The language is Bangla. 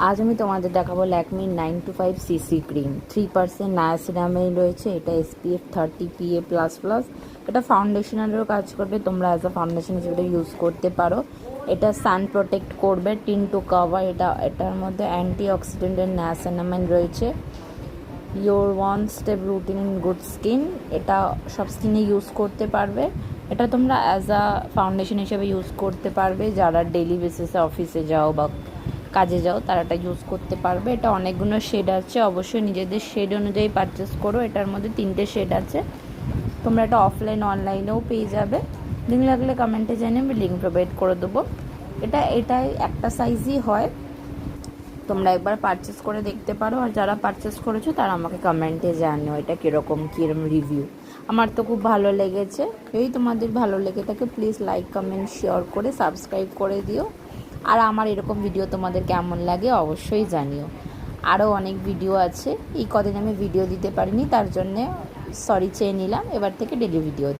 আজ আমি তোমাদের দেখাবো ল্যাকমি 925 সিসি ক্রিম 3% নায়াসিনামাইড রয়েছে। এটা SPF 30 PA++। এটা ফাউন্ডেশনারেরও কাজ করবে, তোমরা অ্যাজ আ ফাউন্ডেশন হিসেবে ইউজ করতে পারো। এটা সান প্রোটেক্ট করবে, টিন টু কভার। এটার মধ্যে অ্যান্টি অক্সিডেন্টের নায়াসিনামাইড রয়েছে। Your one step routine in good skin, এটা সব স্কিনে ইউজ করতে পারবে। এটা তোমরা অ্যাজ আ ফাউন্ডেশন হিসেবে ইউজ করতে পারবে, যারা ডেলি বেসিসে অফিসে যাও বা কাজে যাও তারা এটা ইউজ করতে পারবে। এটা অনেকগুলো শেড আছে, অবশ্যই নিজেদের শেড অনুযায়ী পারচেস করো। এটার মধ্যে 3টে শেড আছে, তোমরা এটা অফলাইন অনলাইনেও পেয়ে যাবে। লিঙ্ক লাগলে কমেন্টে জানিয়ে আমি লিঙ্ক প্রোভাইড করে দেবো। এটাই একটা সাইজই হয়, তোমরা একবার পারচেস করে দেখতে পারো। আর যারা পারচেস করেছো তারা আমাকে কমেন্টে জানিও এটা কীরকম রিভিউ। আমার তো খুব ভালো লেগেছে। যদি তোমাদের ভালো লেগে থাকে প্লিজ লাইক কমেন্ট শেয়ার করে সাবস্ক্রাইব করে দিও। আর আমার এরকম ভিডিও তোমাদের কেমন লাগে অবশ্যই জানিও। আরও অনেক ভিডিও আছে, এই কদিন আমি ভিডিও দিতে পারিনি, তার জন্যে সরি চেয়ে নিলাম। এবার থেকে ডেলি ভিডিও